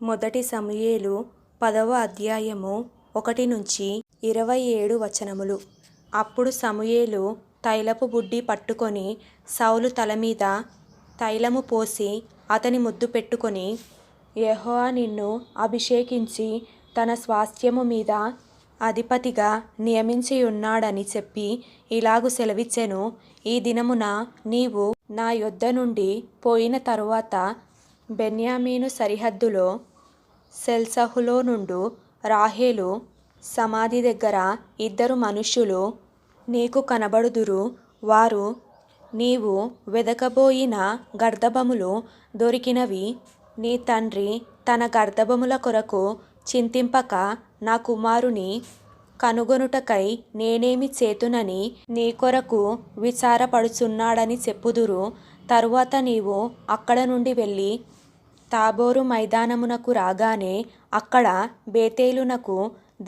మొదటి సమూయేలు 10వ అధ్యాయము 1-27 వచనములు. అప్పుడు సమూయేలు తైలపు బుడ్డి పట్టుకొని సౌలు తలమీద తైలము పోసి అతని ముద్దు పెట్టుకొని, యెహోవా నిన్ను అభిషేకించి తన స్వాస్థ్యము మీద అధిపతిగా నియమించియున్నాడని చెప్పి ఇలాగు సెలవిచ్చెను. ఈ దినమున నీవు నా యొద్ద నుండి పోయిన తరువాత బెన్యామీను సరిహద్దులో సెల్సహులో నుండు రాహేలు సమాధి దగ్గర 2 మనుష్యులు నీకు కనబడుదురు. వారు నీవు వెదకబోయిన గర్దభములు దొరికినవి. నీ తండ్రి తన గర్దభముల కొరకు చింతింపక నా కుమారుని కనుగొనుటకై నేనేమి చేతునని నీ కొరకు విచారపడుచున్నాడని చెప్పుదురు. తరువాత నీవు అక్కడ నుండి వెళ్ళి తాబోరు మైదానమునకు రాగానే అక్కడ బేతేలునకు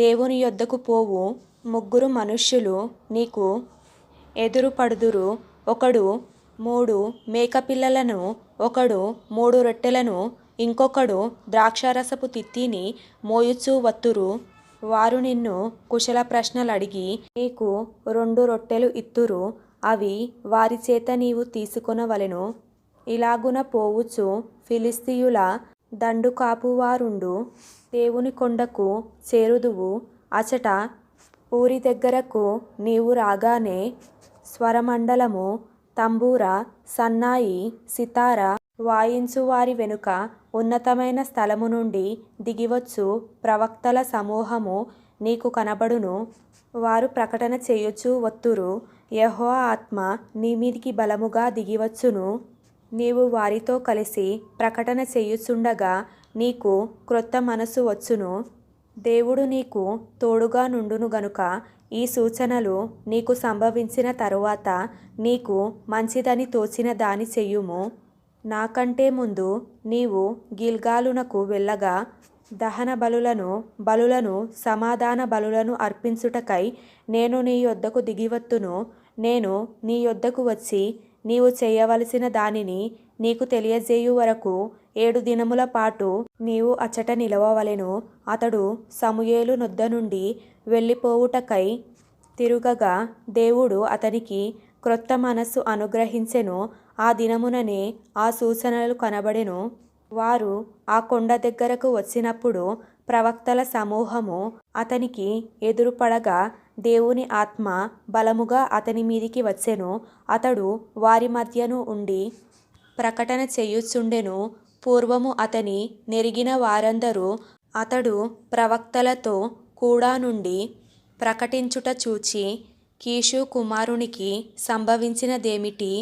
దేవుని యొద్దకు పోవు 3 మనుష్యులు నీకు ఎదురుపడుదురు. ఒకడు 3 మేకపిల్లలను, ఒకడు 3 రొట్టెలను, ఇంకొకడు ద్రాక్షారసపు తిత్తిని మోయుచూ వత్తురు. వారు నిన్ను కుశల ప్రశ్నలడిగి నీకు 2 రొట్టెలు ఇత్తురు. అవి వారి చేత నీవు తీసుకొనవలెను. ఇలాగున పోవుచు ఫిలిష్తీయుల దండు కాపువారుండు దేవుని కొండకు చేరుదువు. అచట ఊరి దగ్గరకు నీవు రాగానే స్వరమండలము, తంబూర, సన్నాయి, సితార వాయించు వారి వెనుక ఉన్నతమైన స్థలము నుండి దిగివచ్చు ప్రవక్తల సమూహము నీకు కనబడును. వారు ప్రకటన చేయుచూ వత్తురు. యెహోవా ఆత్మ నీ మీదికి బలముగా దిగివచ్చును. నీవు వారితో కలిసి ప్రకటన చేయుచుండగా నీకు క్రొత్త మనసు వచ్చును. దేవుడు నీకు తోడుగా నుండును గనుక ఈ సూచనలు నీకు సంభవించిన తరువాత నీకు మంచిదని తోచిన దాని చెయ్యుము. నాకంటే ముందు నీవు గిల్గాలునకు వెళ్ళగా దహన బలులను సమాధాన బలులను అర్పించుటకై నేను నీ యొద్దకు దిగివత్తును. నేను నీ యొద్దకు వచ్చి నీవు చేయవలసిన దానిని నీకు తెలియజేయు వరకు 7 దినముల పాటు నీవు అచ్చట నిలవవలెను. అతడు సమూయేలు నొద్ద నుండి వెళ్ళిపోవుటకై తిరుగగా దేవుడు అతనికి క్రొత్త మనస్సు అనుగ్రహించెను. ఆ దినముననే ఆ సూచనలు కనబడెను. వారు ఆ కొండ దగ్గరకు వచ్చినప్పుడు ప్రవక్తల సమూహము అతనికి ఎదురుపడగా దేవుని ఆత్మ బలముగా అతని మీదికి వచ్చెను. అతడు వారి మధ్యను ఉండి ప్రకటన చేయుచుండెను. పూర్వము అతని నెరిగిన వారందరూ అతడు ప్రవక్తలతో కూడా నుండి ప్రకటించుట చూచి, కీషు కుమారునికి సంభవించినదేమిటి?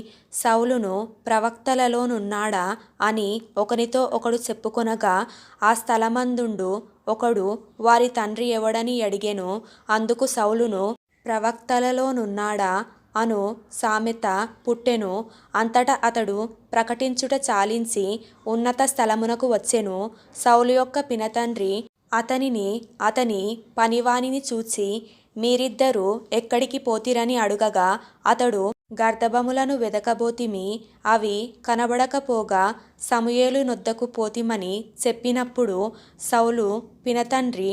సౌలును ప్రవక్తలలోనున్నాడా అని ఒకనితో ఒకడు చెప్పుకొనగా ఆ స్థలమందుండు ఒకడు వారి తండ్రి ఎవడని అడిగెను. అందుకు సౌలును ప్రవక్తలలోనున్నాడా అను సామెత పుట్టెను. అంతటా అతడు ప్రకటించుట చాలించి ఉన్నత స్థలమునకు వచ్చెను. సౌలు యొక్క పినతండ్రి అతనిని అతని పనివానిని చూచి, మీరిద్దరూ ఎక్కడికి పోతిరని అడుగగా అతడు గర్దభములను వెదకబోతిమి, అవి కనబడకపోగా సమూయేలు నొద్దకు పోతిమని చెప్పినప్పుడు సౌలు పినతండ్రి,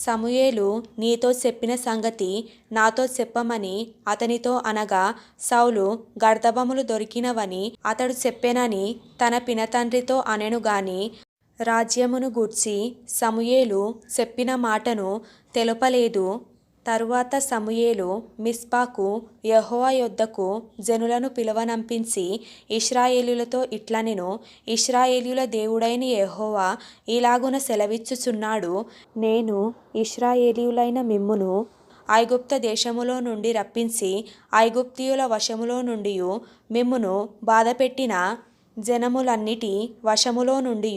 సమూయేలు నీతో చెప్పిన సంగతి నాతో చెప్పమని అతనితో అనగా, సౌలు గర్దభములు దొరికినవని అతడు చెప్పెనని తన పినతండ్రితో అనెను గాని రాజ్యమును గూర్చి సమూయేలు చెప్పిన మాటను తెలుపలేదు. తరువాత సమూయేలు మిస్పాకు యెహోవా యొద్దకు జనులను పిలువనంపించి ఇశ్రాయేలీయులతో ఇట్లనెను, ఇశ్రాయేలీయుల దేవుడైన యెహోవా ఇలాగున సెలవిచ్చుచున్నాడు, నేను ఇశ్రాయేలీయులైన మిమ్మును ఐగుప్త దేశములో నుండి రప్పించి ఐగుప్తీయుల వశములో నుండి మిమ్మును బాధపెట్టిన జనములన్నిటి వశములో నుండి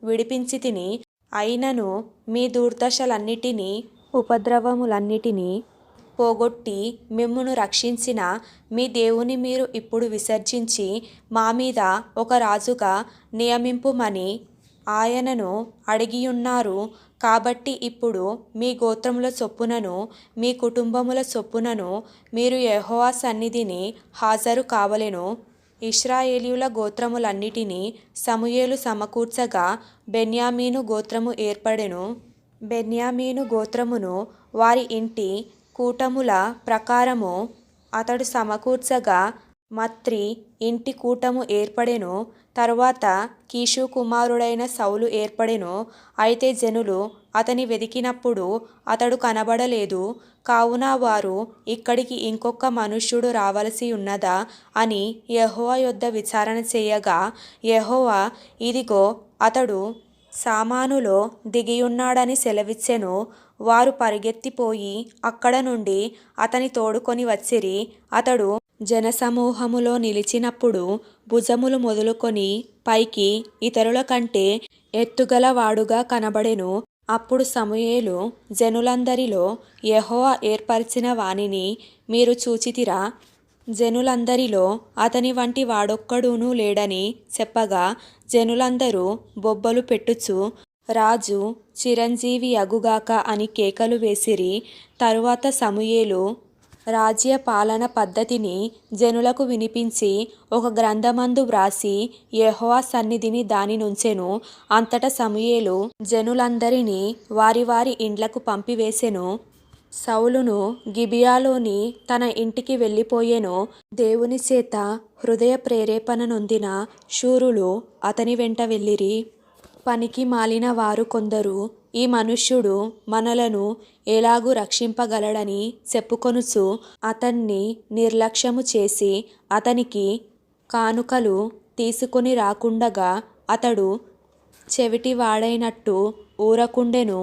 విడిపించితిని. అయినను మీ దుర్దశలన్నిటినీ ఉపద్రవములన్నిటినీ పోగొట్టి మిమ్మును రక్షించిన మీ దేవుని మీరు ఇప్పుడు విసర్జించి మా మీద ఒక రాజుగా నియమింపుమని ఆయనను అడిగియున్నారు. కాబట్టి ఇప్పుడు మీ గోత్రముల చొప్పునను మీ కుటుంబముల చొప్పునను మీరు యెహోవా సన్నిధిని హాజరు కావలెను. ఇశ్రాయేలీయుల గోత్రములన్నిటినీ సమూయేలు సమకూర్చగా బెన్యామీను గోత్రము ఏర్పడెను. బెన్యామీను గోత్రమును వారి ఇంటి కూటముల ప్రకారము అతడు సమకూర్చగా మత్రి ఇంటి కూటము ఏర్పడెను. తరువాత కీషు కుమారుడైన సౌలు ఏర్పడెను. అయితే జనులు అతని వెదికినప్పుడు అతడు కనబడలేదు. కావున వారు, ఇక్కడికి ఇంకొక మనుష్యుడు రావలసి ఉన్నదా అని యెహోవా యొద్ద విచారణ చేయగా, యెహోవా, ఇదిగో అతడు సామానులో దిగియున్నాడని సెలవిచ్చెను. వారు పరిగెత్తిపోయి అక్కడ నుండి అతని తోడుకొని వచ్చిరి. అతడు జనసమూహములో నిలిచినప్పుడు భుజములు మొదలుకొని పైకి ఇతరుల కంటే ఎత్తుగల వాడుగా కనబడెను. అప్పుడు సమూయేలు జనులందరిలో యెహోవా ఏర్పరచిన వానిని మీరు చూచితిరా? జనులందరిలో అతని వంటి వాడొక్కడునూ లేడని చెప్పగా, జనులందరూ బొబ్బలు పెట్టుచు, రాజు చిరంజీవి అగుగాక అని కేకలు వేసిరి. తరువాత సమూయేలు రాజ్య పాలన పద్ధతిని జనులకు వినిపించి ఒక గ్రంథమందు వ్రాసి యెహోవా సన్నిధిని దానినుంచెను. అంతటా సమూయేలు జనులందరినీ వారి వారి ఇండ్లకు పంపివేసెను. సౌలును గిబియాలోని తన ఇంటికి వెళ్ళిపోయెను. దేవుని చేత హృదయ ప్రేరేపణ నొందిన శూరులు అతని వెంట వెళ్ళిరి. పనికి మాలిన వారు కొందరు ఈ మనుష్యుడు మనలను ఎలాగూ రక్షింపగలడని చెప్పుకొనుచు అతన్ని నిర్లక్ష్యము చేసి అతనికి కానుకలు తీసుకొని రాకుండగా అతడు చెవిటివాడైనట్టు ఊరకుండెను.